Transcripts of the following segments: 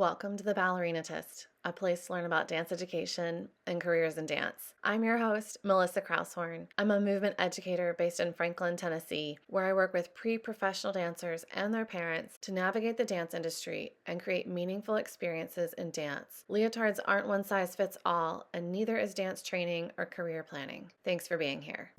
Welcome to the Ballerinatist, a place to learn about dance education and careers in dance. I'm your host, Melissa Kraushorn. I'm a movement educator based in Franklin, Tennessee, where I work with pre-professional dancers and their parents to navigate the dance industry and create meaningful experiences in dance. Leotards aren't one size fits all, and neither is dance training or career planning. Thanks for being here.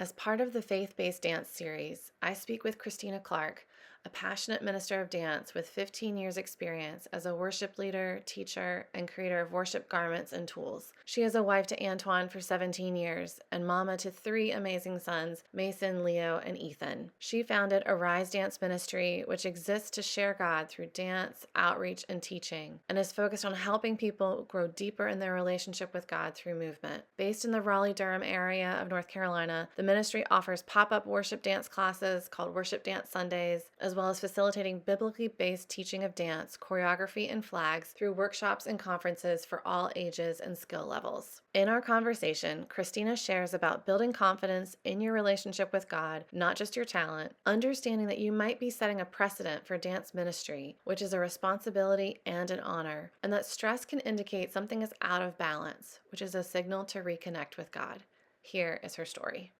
As part of the Faith-Based Dance series, I speak with Christina Clark, a passionate minister of dance with 15 years experience as a worship leader, teacher, and creator of worship garments and tools. She is a wife to Antoine for 17 years and mama to 3 amazing sons, Mason, Leo, and Ethan. She founded Arise Dance Ministry, which exists to share God through dance, outreach, and teaching, and is focused on helping people grow deeper in their relationship with God through movement. Based in the Raleigh-Durham area of North Carolina, the ministry offers pop-up worship dance classes called Worship Dance Sundays, as well as facilitating biblically based teaching of dance, choreography, and flags through workshops and conferences for all ages and skill levels. In our conversation, Christina shares about building confidence in your relationship with God, not just your talent, understanding that you might be setting a precedent for dance ministry, which is a responsibility and an honor, and that stress can indicate something is out of balance, which is a signal to reconnect with God. Here is her story.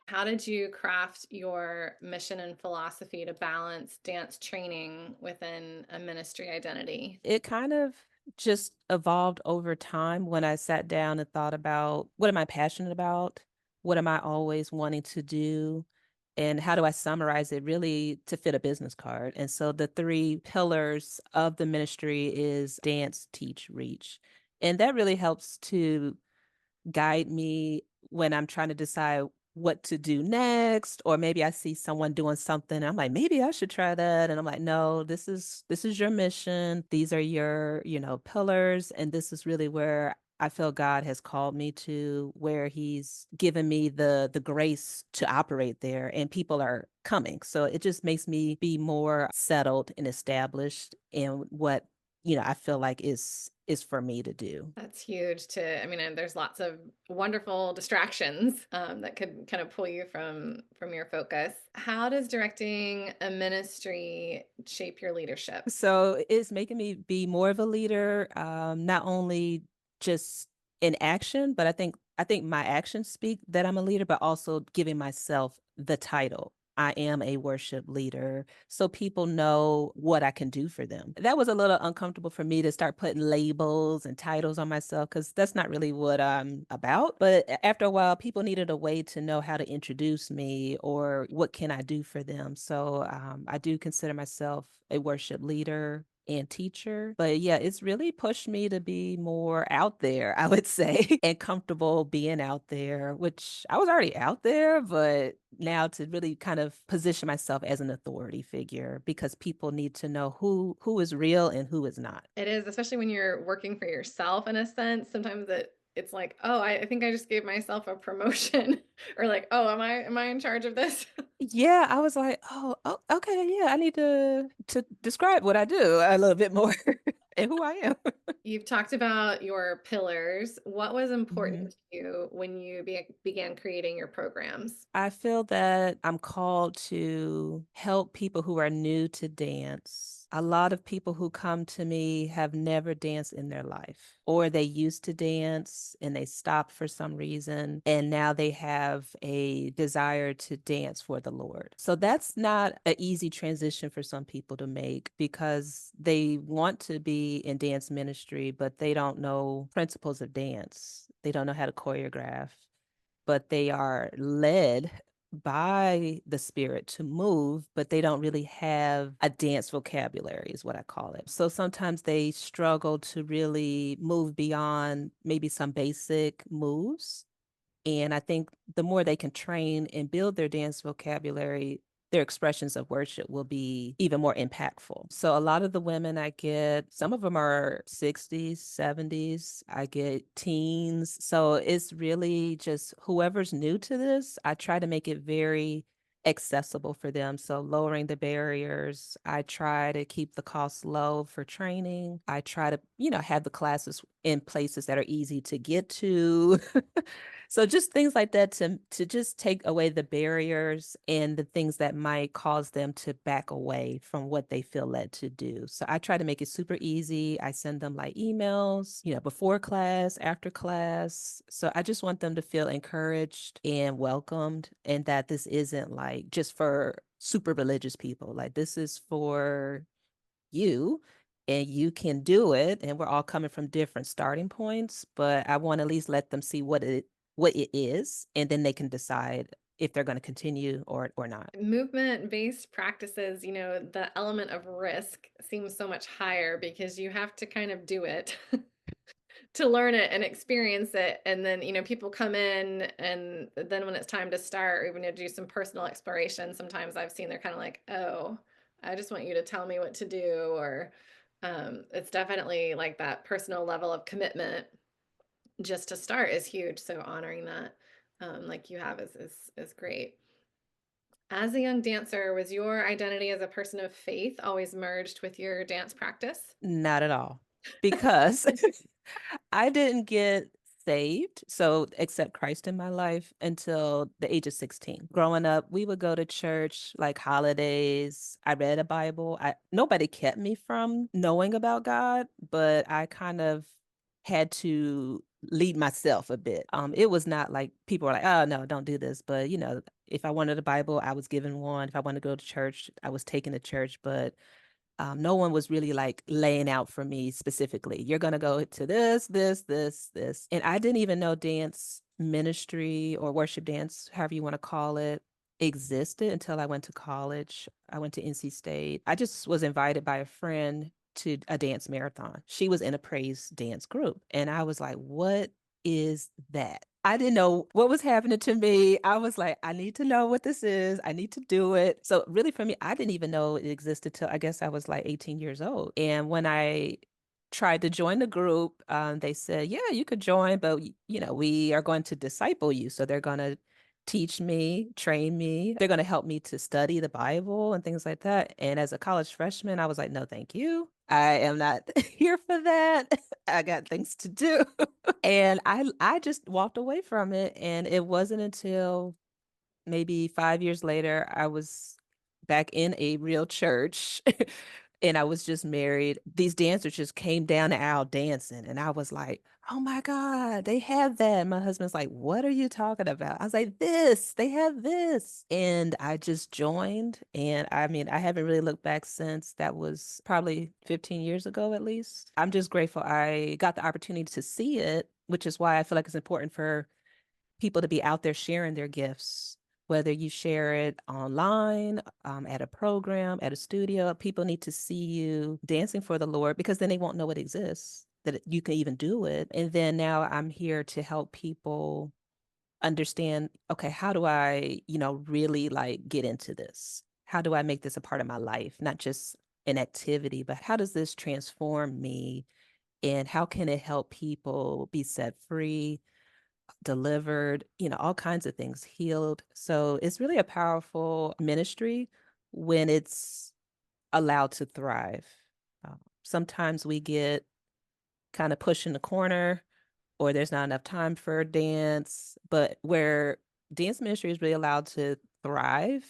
How did you craft your mission and philosophy to balance dance training within a ministry identity? It kind of just evolved over time when I sat down and thought about what am I passionate about? What am I always wanting to do? And how do I summarize it really to fit a business card? And so the 3 pillars of the ministry is dance, teach, reach. And that really helps to guide me when I'm trying to decide what to do next, or maybe I see someone doing something and I'm like, maybe I should try that. And I'm like, no, this is your mission. These are your, pillars. And this is really where I feel God has called me to, where he's given me the grace to operate there, and people are coming. So it just makes me be more settled and established in what I feel like is for me to do. That's huge and there's lots of wonderful distractions that could kind of pull you from your focus. How does directing a ministry shape your leadership? So it's making me be more of a leader, not only just in action, but I think my actions speak that I'm a leader, but also giving myself the title. I am a worship leader, so people know what I can do for them. That was a little uncomfortable for me to start putting labels and titles on myself because that's not really what I'm about. But after a while, people needed a way to know how to introduce me or what can I do for them. So I do consider myself a worship leader and teacher. But yeah, it's really pushed me to be more out there, I would say, and comfortable being out there, which I was already out there, but now to really kind of position myself as an authority figure because people need to know who is real and who is not. It is, especially when you're working for yourself in a sense. Sometimes it's like, oh, I think I just gave myself a promotion, or like, oh, am I in charge of this? Yeah, I was like, oh, okay, yeah, I need to describe what I do a little bit more and who I am. You've talked about your pillars. What was Mhm. important to you when you began creating your programs? I feel that I'm called to help people who are new to dance. A lot of people who come to me have never danced in their life, or they used to dance and they stopped for some reason, and now they have a desire to dance for the Lord. So that's not an easy transition for some people to make because they want to be in dance ministry, but they don't know principles of dance. They don't know how to choreograph, but they are led by the spirit to move, but they don't really have a dance vocabulary, is what I call it. So sometimes they struggle to really move beyond maybe some basic moves. And I think the more they can train and build their dance vocabulary, their expressions of worship will be even more impactful. So a lot of the women I get, some of them are 60s, 70s. I get teens. So it's really just whoever's new to this, I try to make it very accessible for them. So lowering the barriers. I try to keep the costs low for training. I try to, have the classes in places that are easy to get to. So just things like that to just take away the barriers and the things that might cause them to back away from what they feel led to do. So I try to make it super easy. I send them like emails, before class, after class. So I just want them to feel encouraged and welcomed, and that this isn't like just for super religious people. Like this is for you, and you can do it, and we're all coming from different starting points, but I want to at least let them see what it is, and then they can decide if they're going to continue or not. Movement-based practices, the element of risk seems so much higher because you have to kind of do it to learn it and experience it. And then, people come in, and then when it's time to start or even to do some personal exploration, sometimes I've seen they're kind of like, oh, I just want you to tell me what to do. Or it's definitely like that personal level of commitment just to start is huge. So honoring that, like you have, is great. As a young dancer, was your identity as a person of faith always merged with your dance practice? Not at all. Because I didn't get saved, so accept Christ in my life until the age of 16. Growing up, we would go to church like holidays. I read a Bible. Nobody kept me from knowing about God, but I kind of had to lead myself a bit. It was not like people were like, "Oh no, don't do this." But if I wanted a Bible, I was given one. If I wanted to go to church, I was taken to church. But no one was really like laying out for me specifically. You're going to go to this, this, this, this. And I didn't even know dance ministry or worship dance, however you want to call it, existed until I went to college. I went to NC State. I just was invited by a friend to a dance marathon. She was in a praise dance group. And I was like, what is that? I didn't know what was happening to me. I was like, I need to know what this is. I need to do it. So really for me, I didn't even know it existed till I guess I was like 18 years old. And when I tried to join the group, they said, yeah, you could join, but we are going to disciple you. So they're going to teach me, train me. They're going to help me to study the Bible and things like that. And as a college freshman, I was like, no, thank you. I am not here for that. I got things to do. And I just walked away from it, and it wasn't until maybe 5 years later I was back in a real church and I was just married. These dancers just came down the aisle dancing, and I was like, "Oh my God, they have that." And my husband's like, "What are you talking about?" I was like, "This, they have this." And I just joined, and I mean, I haven't really looked back since. That was probably 15 years ago at least. I'm just grateful I got the opportunity to see it, which is why I feel like it's important for people to be out there sharing their gifts, whether you share it online, at a program, at a studio. People need to see you dancing for the Lord, because then they won't know it exists, that you can even do it. And then now I'm here to help people understand, okay, how do I, really like get into this? How do I make this a part of my life? Not just an activity, but how does this transform me? And how can it help people be set free, delivered, all kinds of things, healed. So it's really a powerful ministry when it's allowed to thrive. Sometimes we get kind of pushed in the corner, or there's not enough time for dance, but where dance ministry is really allowed to thrive,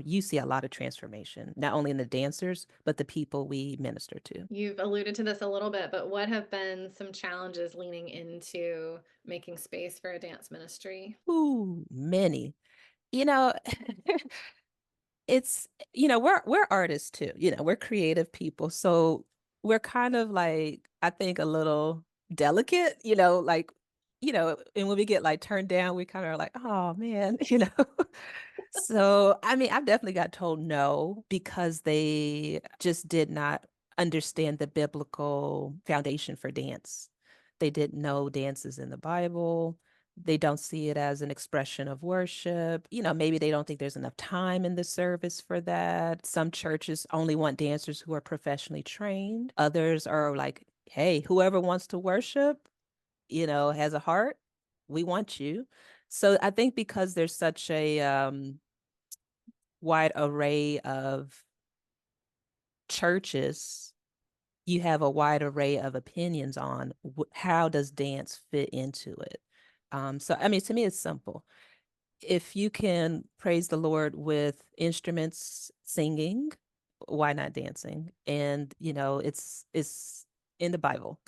you see a lot of transformation, not only in the dancers, but the people we minister to. You've alluded to this a little bit, but what have been some challenges leaning into making space for a dance ministry? Ooh, many. You know, it's we're artists too, we're creative people, so we're kind of like, I think, a little delicate, like, and when we get like turned down, we kind of are like, oh man. So I mean, I've definitely got told no because they just did not understand the biblical foundation for dance. They didn't know dances in the Bible. They don't see it as an expression of worship. Maybe they don't think there's enough time in the service for that. Some churches only want dancers who are professionally trained. Others are like, hey, whoever wants to worship, has a heart, we want you. So I think because there's such a wide array of churches, you have a wide array of opinions on how does dance fit into it. So I mean, to me, it's simple. If you can praise the Lord with instruments, singing, why not dancing? And it's in the Bible.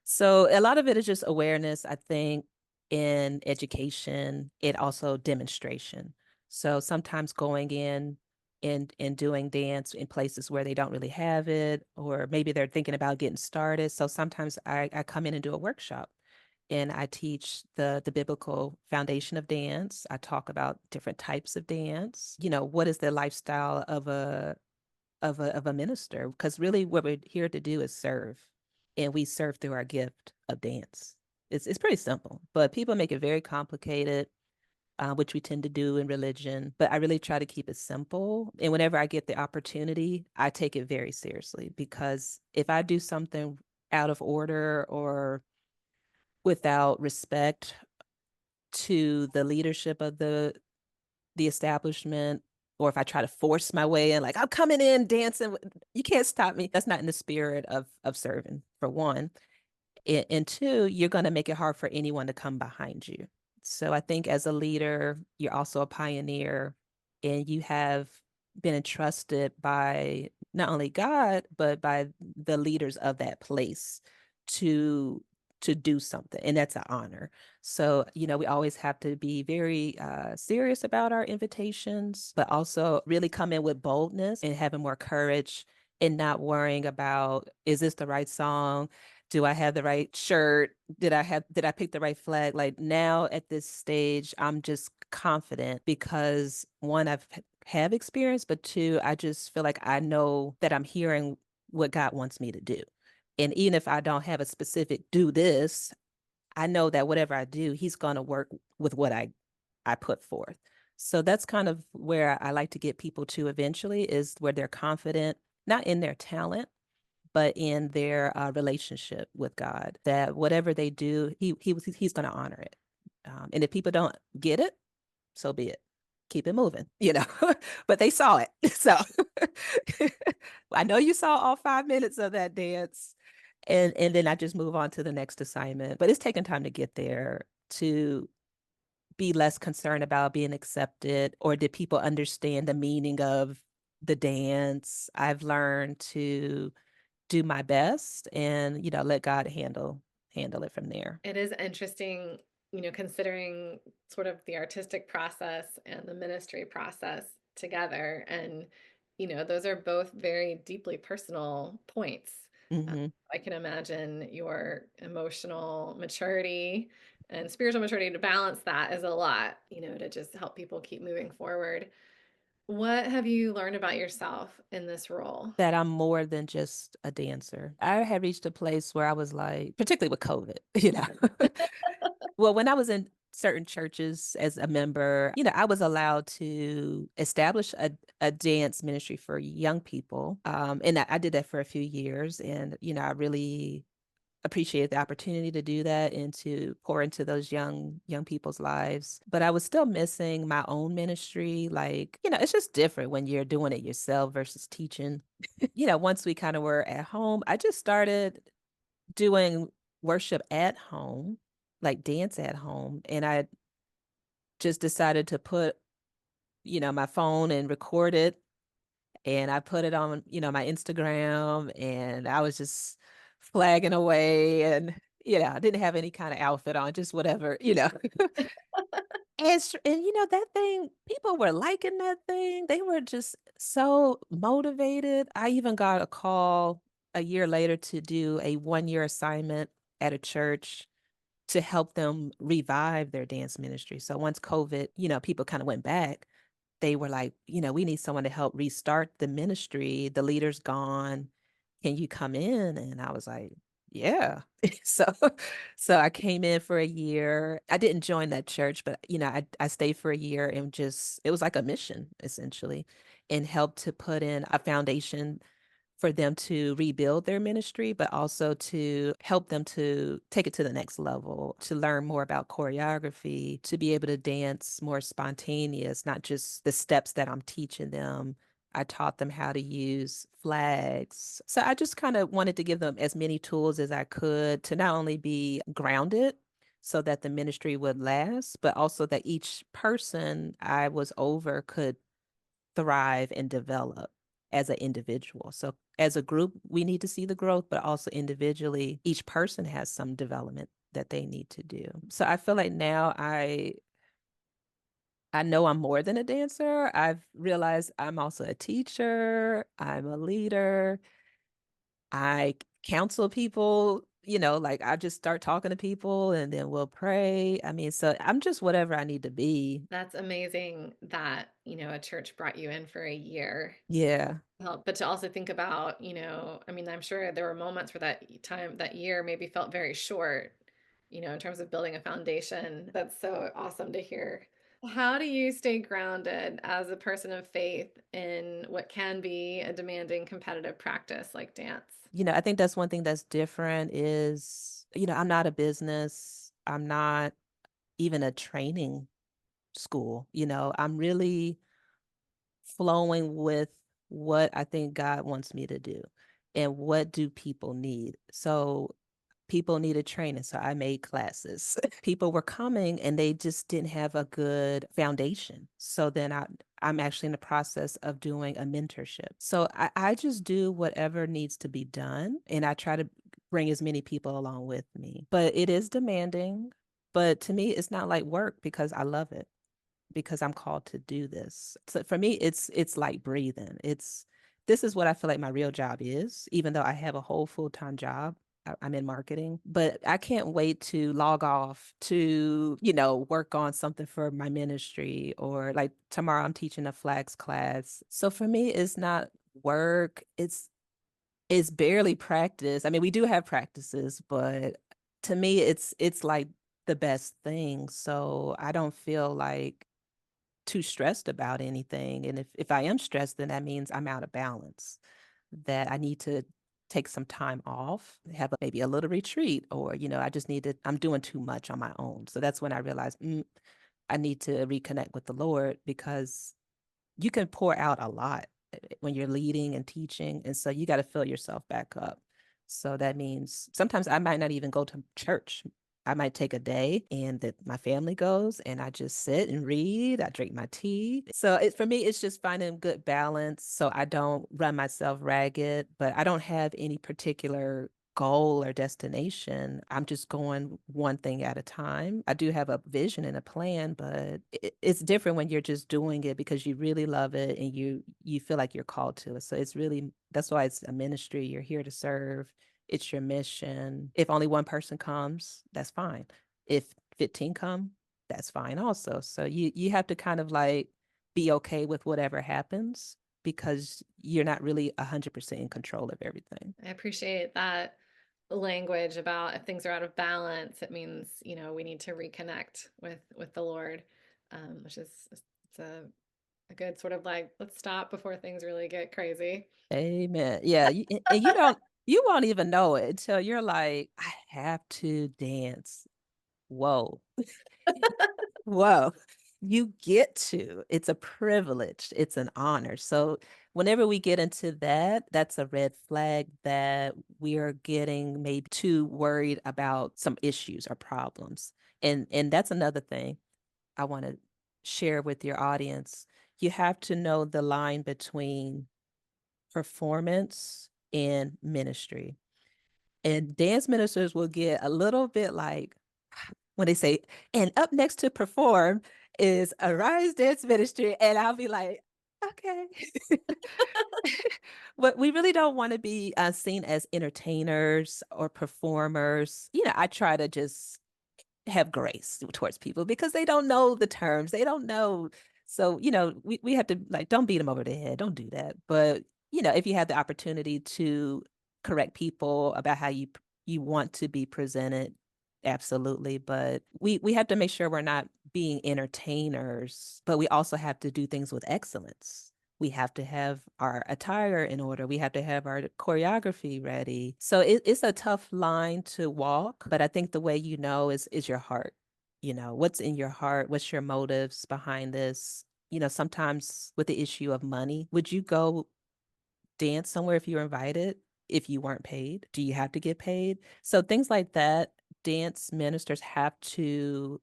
So a lot of it is just awareness, I think, in education, it also demonstration. So sometimes going in and doing dance in places where they don't really have it, or maybe they're thinking about getting started. So sometimes I come in and do a workshop and I teach the biblical foundation of dance. I talk about different types of dance. What is the lifestyle of a minister? Because really what we're here to do is serve. And we serve through our gift of dance. It's pretty simple, but people make it very complicated, which we tend to do in religion. But I really try to keep it simple. And whenever I get the opportunity, I take it very seriously because if I do something out of order or without respect to the leadership of the establishment, or if I try to force my way in, like I'm coming in dancing, you can't stop me. That's not in the spirit of serving, for one. And two, you're going to make it hard for anyone to come behind you. So I think as a leader, you're also a pioneer and you have been entrusted by not only God, but by the leaders of that place to to do something. And that's an honor. So, we always have to be very serious about our invitations, but also really come in with boldness and having more courage and not worrying about, is this the right song? Do I have the right shirt? Did I pick the right flag? Like now at this stage, I'm just confident because one, have experience, but two, I just feel like I know that I'm hearing what God wants me to do. And even if I don't have a specific do this, I know that whatever I do, he's going to work with what I put forth. So that's kind of where I like to get people to eventually, is where they're confident, not in their talent, but in their relationship with God, that whatever they do, he's going to honor it. And if people don't get it, so be it. Keep it moving. But they saw it. So I know you saw all 5 minutes of that dance. And then I just move on to the next assignment. But it's taken time to get there, to be less concerned about being accepted, or did people understand the meaning of the dance. I've learned to do my best and, let God handle it from there. It is interesting, considering sort of the artistic process and the ministry process together. And, those are both very deeply personal points. Uh, Mhm. I can imagine your emotional maturity and spiritual maturity to balance that is a lot, to just help people keep moving forward. What have you learned about yourself in this role? That I'm more than just a dancer. I had reached a place where I was like, particularly with COVID, Well, when I was in certain churches as a member, I was allowed to establish a dance ministry for young people. And I did that for a few years. And, I really appreciated the opportunity to do that and to pour into those young people's lives. But I was still missing my own ministry. Like, it's just different when you're doing it yourself versus teaching. Once we kind of were at home, I just started doing worship at home, like dance at home. And I just decided to put, my phone and record it. And I put it on, my Instagram, and I was just flagging away, and, I didn't have any kind of outfit on, just whatever. And that thing, people were liking that thing. They were just so motivated. I even got a call a year later to do a 1-year assignment at a church to help them revive their dance ministry. So once COVID, people kind of went back, they were like, we need someone to help restart the ministry. The leader's gone. Can you come in? And I was like, yeah. so so I came in for a year. I didn't join that church, but I stayed for a year and just, it was like a mission essentially, and helped to put in a foundation for them to rebuild their ministry, but also to help them to take it to the next level, to learn more about choreography, to be able to dance more spontaneous, not just the steps that I'm teaching them. I taught them how to use flags. So I just kind of wanted to give them as many tools as I could to not only be grounded so that the ministry would last, but also that each person I was over could thrive and develop as an individual. So as a group, we need to see the growth, but also individually, each person has some development that they need to do. So I feel like now I know I'm more than a dancer. I've realized I'm also a teacher, I'm a leader, I counsel people, like I just start talking to people and then we'll pray. I mean, so I'm just whatever I need to be. That's amazing that, a church brought you in for a year. Yeah. Well, but to also think about, I mean, I'm sure there were moments where that year maybe felt very short, in terms of building a foundation. That's so awesome to hear. How do you stay grounded as a person of faith in what can be a demanding competitive practice like dance? I think that's one thing that's different is, I'm not a business. I'm not even a training school. I'm really flowing with what I think God wants me to do and what do people need. So people needed training, so I made classes. People were coming and they just didn't have a good foundation. So then I'm actually in the process of doing a mentorship. So I just do whatever needs to be done and I try to bring as many people along with me. But it is demanding. But to me, it's not like work because I love it because I'm called to do this. So for me, it's like breathing. This is what I feel like my real job is, even though I have a whole full-time job. I'm in marketing, but I can't wait to log off to, work on something for my ministry or like tomorrow I'm teaching a flags class. So for me, it's not work. It's barely practice. I mean, we do have practices, but to me, it's like the best thing. So I don't feel like too stressed about anything. And if I am stressed, then that means I'm out of balance, that I need to take some time off, have maybe a little retreat, or, I just need to, I'm doing too much on my own. So that's when I realized I need to reconnect with the Lord because you can pour out a lot when you're leading and teaching. And so you got to fill yourself back up. So that means sometimes I might not even go to church. I might take a day and that my family goes and I just sit and read. I drink my tea. So for me, it's just finding good balance so I don't run myself ragged, but I don't have any particular goal or destination. I'm just going one thing at a time. I do have a vision and a plan, but it's different when you're just doing it because you really love it and you feel like you're called to it. So it's really that's why it's a ministry. You're here to serve. It's your mission. If only one person comes, that's fine. If 15 come, that's fine also. So you have to kind of like be okay with whatever happens because you're not really 100% in control of everything. I appreciate that language about if things are out of balance, it means, we need to reconnect with the Lord, which is it's a good sort of like let's stop before things really get crazy. Amen. Yeah, and you won't even know it until you're like, I have to dance. Whoa. Whoa. You get to. It's a privilege. It's an honor. So whenever we get into that, that's a red flag that we are getting maybe too worried about some issues or problems. And that's another thing I want to share with your audience. You have to know the line between performance and ministry. And dance ministers will get a little bit like when they say, and up next to perform is a Rise Dance Ministry. And I'll be like, okay. But we really don't want to be seen as entertainers or performers. I try to just have grace towards people because they don't know the terms. They don't know. So, we have to like, don't beat them over the head. Don't do that. But, if you have the opportunity to correct people about how you want to be presented, absolutely. But we have to make sure we're not being entertainers, but we also have to do things with excellence. We have to have our attire in order. We have to have our choreography ready. So it's a tough line to walk, but I think the way you know is your heart. You know, what's in your heart? What's your motives behind this? You know, sometimes with the issue of money, would you go dance somewhere if you were invited if you weren't paid? Do you have to get paid? So things like that, dance ministers have to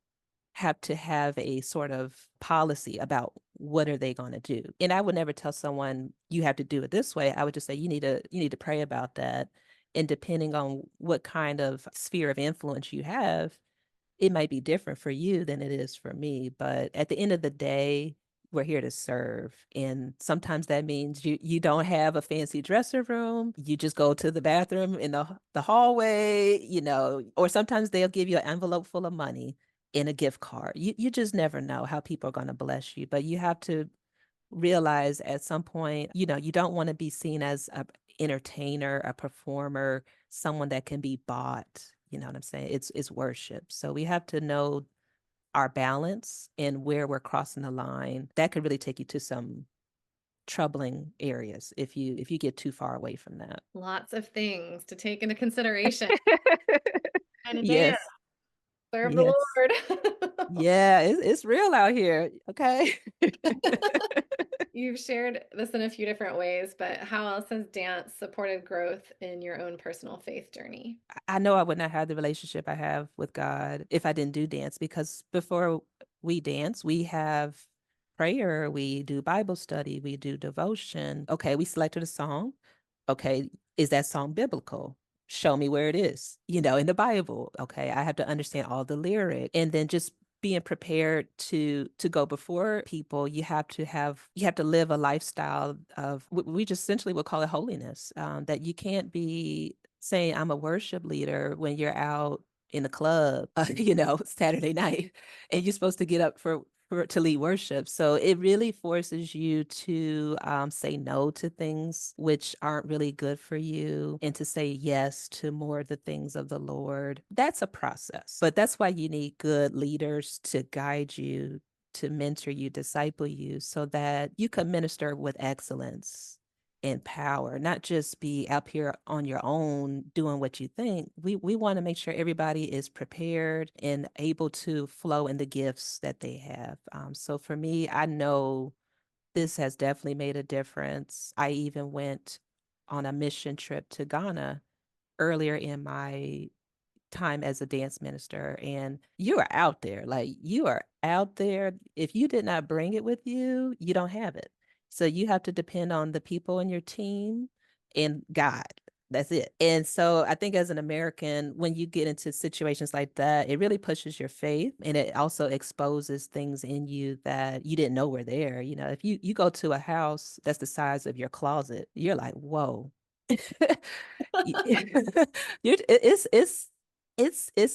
have a sort of policy about what are they going to do. And I would never tell someone you have to do it this way. I would just say you need to pray about that. And depending on what kind of sphere of influence you have, it might be different for you than it is for me. But at the end of the day, we're here to serve. And sometimes that means you don't have a fancy dressing room. You just go to the bathroom in the hallway, or sometimes they'll give you an envelope full of money in a gift card. You just never know how people are going to bless you. But you have to realize at some point, you don't want to be seen as a entertainer, a performer, someone that can be bought. You know what I'm saying? It's worship. So we have to know our balance and where we're crossing the line. That could really take you to some troubling areas if you get too far away from that. Lots of things to take into consideration. And a dance, Yes. serve the Yes. Lord. Yeah, it's real out here. Okay. You've shared this in a few different ways, but how else has dance supported growth in your own personal faith journey? I know I would not have the relationship I have with God if I didn't do dance, because before we dance, we have prayer, we do Bible study, we do devotion. Okay, we selected a song. Okay, is that song biblical? Show me where it is, in the Bible. Okay, I have to understand all the lyric, and then just being prepared to go before people. You have to live a lifestyle of we just essentially would call it holiness. That you can't be saying I'm a worship leader when you're out in the club, Saturday night, and you're supposed to get up to lead worship. So it really forces you to say no to things which aren't really good for you, and to say yes to more of the things of the Lord. That's a process, but that's why you need good leaders to guide you, to mentor you, disciple you, so that you can minister with excellence and power, not just be up here on your own doing what you think. We want to make sure everybody is prepared and able to flow in the gifts that they have. So for me, I know this has definitely made a difference. I even went on a mission trip to Ghana earlier in my time as a dance minister, and you are out there, like you are out there. If you did not bring it with you, you don't have it. So you have to depend on the people in your team and God. That's it. And so I think as an American, when you get into situations like that, it really pushes your faith, and it also exposes things in you that you didn't know were there. If you go to a house that's the size of your closet, you're like, whoa. It's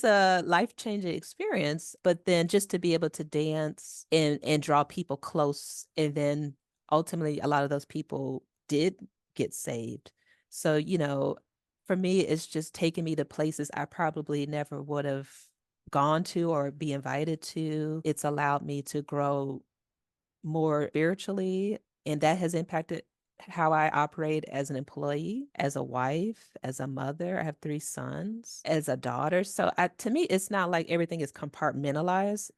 a life-changing experience, but then just to be able to dance and draw people close, and then ultimately a lot of those people did get saved. So, for me, it's just taking me to places I probably never would have gone to or be invited to. It's allowed me to grow more spiritually, and that has impacted how I operate as an employee, as a wife, as a mother. I have 3 sons, as a daughter. So to me, it's not like everything is compartmentalized.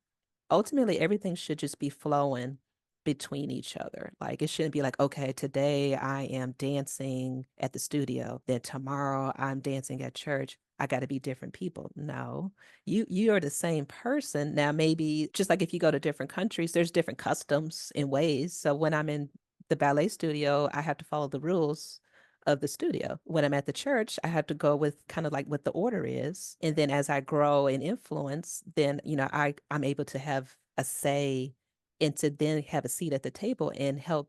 Ultimately, everything should just be flowing between each other. Like it shouldn't be like, okay, today I am dancing at the studio, then tomorrow I'm dancing at church. I got to be different people. No, you are the same person. Now, maybe just like if you go to different countries, there's different customs and ways. So when I'm in the ballet studio, I have to follow the rules of the studio. When I'm at the church, I have to go with kind of like what the order is. And then as I grow and influence, then, I'm able to have a say and to then have a seat at the table and help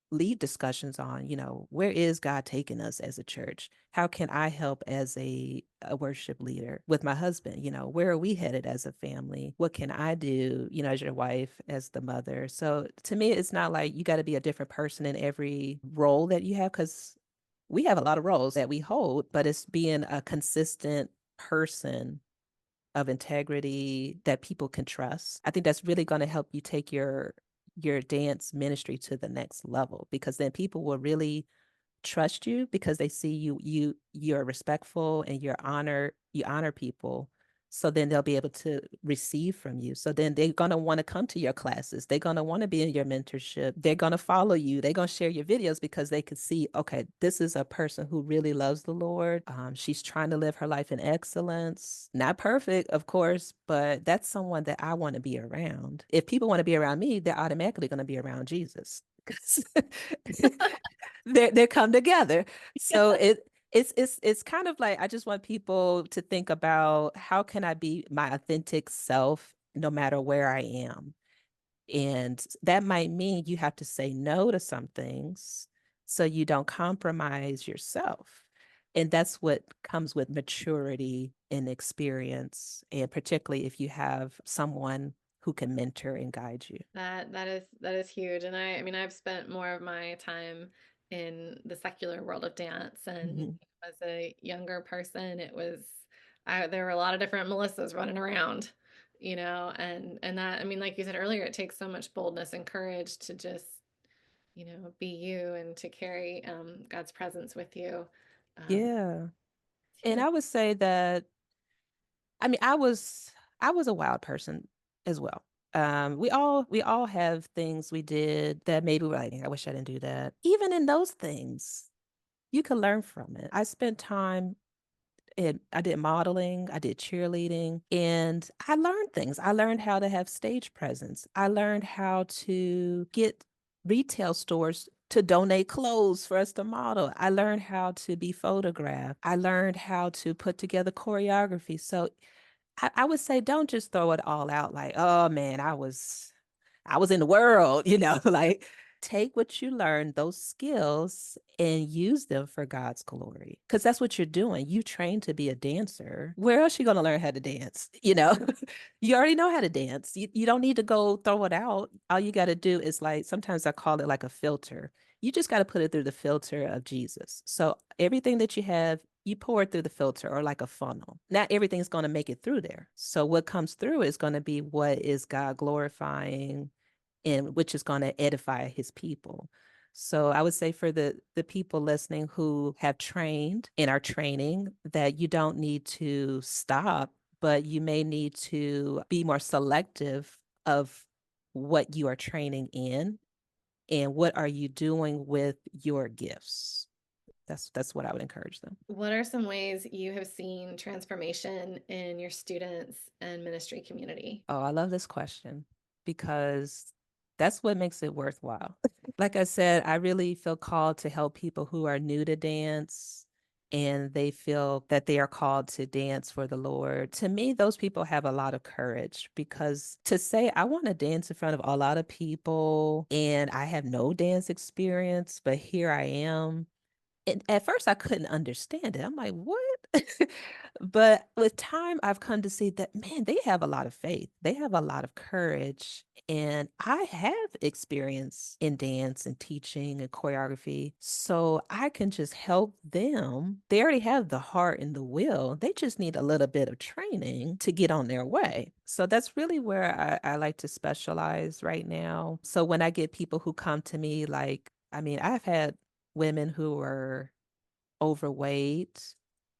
lead discussions on, where is God taking us as a church? How can I help as a worship leader with my husband? Where are we headed as a family? What can I do, as your wife, as the mother? So to me, it's not like you got to be a different person in every role that you have, because we have a lot of roles that we hold, but it's being a consistent person of integrity that people can trust. I think that's really going to help you take your dance ministry to the next level, because then people will really trust you because they see you're respectful and you honor people. So then they'll be able to receive from you. So then they're gonna want to come to your classes. They're gonna want to be in your mentorship. They're gonna follow you. They're gonna share your videos because they could see, okay, this is a person who really loves the Lord. She's trying to live her life in excellence. Not perfect, of course, but that's someone that I want to be around. If people want to be around me, they're automatically going to be around Jesus. They come together. So it's kind of like I just want people to think about how can I be my authentic self no matter where I am. And that might mean you have to say no to some things so you don't compromise yourself. And that's what comes with maturity and experience, and particularly if you have someone who can mentor and guide you. That is huge. And I mean, I've spent more of my time in the secular world of dance, and Mhm. as a younger person, there were a lot of different Melissas running around, and that, I mean, like you said earlier, it takes so much boldness and courage to just, be you and to carry God's presence with you. Um, Yeah. it's And huge. I would say that I mean, I was a wild person as well. We all have things we did that maybe we're like, I wish I didn't do that. Even in those things, you can learn from it. I spent time I did modeling, I did cheerleading, and I learned things. I learned how to have stage presence. I learned how to get retail stores to donate clothes for us to model. I learned how to be photographed. I learned how to put together choreography. So I would say don't just throw it all out like, oh man, I was in the world, like take what you learned, those skills, and use them for God's glory. Because that's what you're doing. You train to be a dancer. Where else you going to learn how to dance? You already know how to dance. You don't need to go throw it out. All you got to do is like, sometimes I call it like a filter. You just got to put it through the filter of Jesus. So everything that you have, you pour it through the filter or like a funnel. Not everything's going to make it through there. So what comes through is going to be what is God glorifying and which is going to edify his people. So I would say for the people listening who have trained and are training that you don't need to stop, but you may need to be more selective of what you are training in and what are you doing with your gifts. That's what I would encourage them. What are some ways you have seen transformation in your students and ministry community? Oh, I love this question because that's what makes it worthwhile. Like I said, I really feel called to help people who are new to dance and they feel that they are called to dance for the Lord. To me, those people have a lot of courage because to say, I want to dance in front of a lot of people and I have no dance experience, but here I am. And at first, I couldn't understand it. I'm like, what? But with time, I've come to see that, man, they have a lot of faith. They have a lot of courage. And I have experience in dance and teaching and choreography. So I can just help them. They already have the heart and the will. They just need a little bit of training to get on their way. So that's really where I like to specialize right now. So when I get people who come to me, like, I mean, I've had women who are overweight,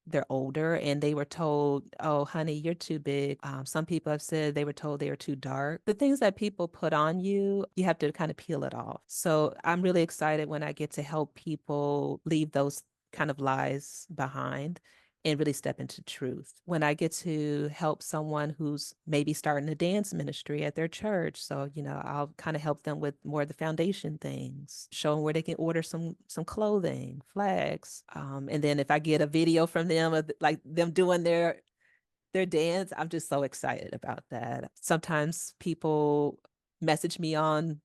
they're older, and they were told, "Oh, honey, you're too big." Some people have said they were told they were too dark. The things that people put on you, you have to kind of peel it off. So I'm really excited when I get to help people leave those kind of lies behind and really step into truth. When I get to help someone who's maybe starting a dance ministry at their church, so I'll kind of help them with more of the foundation things, show them where they can order some clothing, flags, and then if I get a video from them of like them doing their dance, I'm just so excited about that. Sometimes people message me on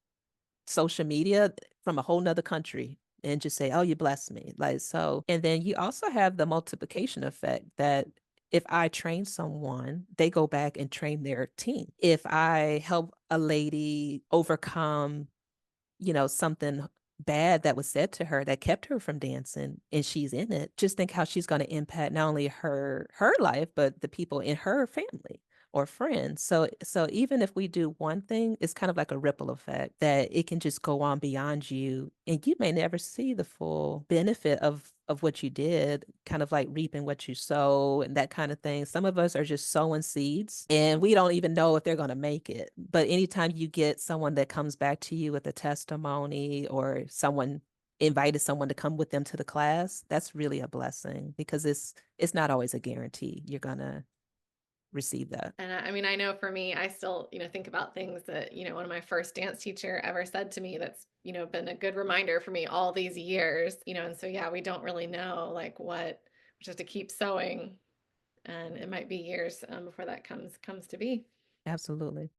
social media from a whole nother country and just say, "Oh, you bless me." Like so. And then you also have the multiplication effect that if I train someone, they go back and train their team. If I help a lady overcome, something bad that was said to her that kept her from dancing and she's in it, just think how she's going to impact not only her life, but the people in her family. or friends. So even if we do one thing, it's kind of like a ripple effect that it can just go on beyond you, and you may never see the full benefit of what you did, kind of like reaping what you sow and that kind of thing. Some of us are just sowing seeds and we don't even know if they're going to make it. But anytime you get someone that comes back to you with a testimony, or someone invited someone to come with them to the class, that's really a blessing, because it's not always a guarantee you're going to receive that. And I mean, I know for me, I still, think about things that, one of my first dance teacher ever said to me that's, been a good reminder for me all these years, and so yeah, we don't really know like what, we just have to keep sewing, and it might be years before that comes to be. Absolutely.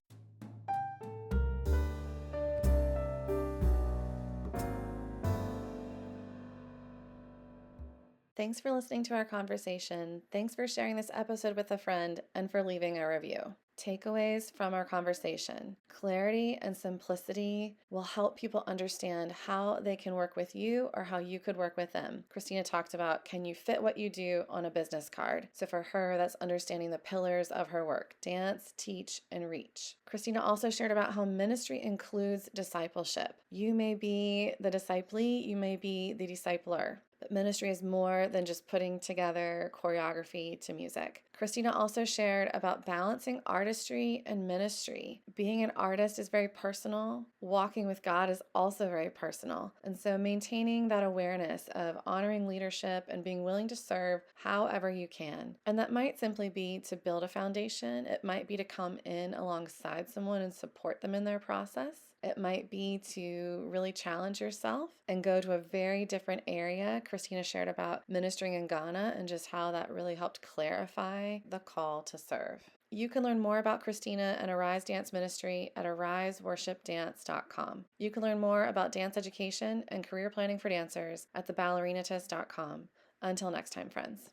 Thanks for listening to our conversation. Thanks for sharing this episode with a friend and for leaving a review. Takeaways from our conversation: clarity and simplicity will help people understand how they can work with you or how you could work with them. Christina talked about, can you fit what you do on a business card? So for her, that's understanding the pillars of her work: dance, teach, and reach. Christina also shared about how ministry includes discipleship. You may be the disciplee, you may be the discipler. But ministry is more than just putting together choreography to music. Christina also shared about balancing artistry and ministry. Being an artist is very personal. Walking with God is also very personal. And so maintaining that awareness of honoring leadership and being willing to serve however you can. And that might simply be to build a foundation. It might be to come in alongside someone and support them in their process. It might be to really challenge yourself and go to a very different area. Christina shared about ministering in Ghana and just how that really helped clarify the call to serve. You can learn more about Christina and Arise Dance Ministry at ariseworshipdance.com. You can learn more about dance education and career planning for dancers at theballerinatus.com. Until next time, friends.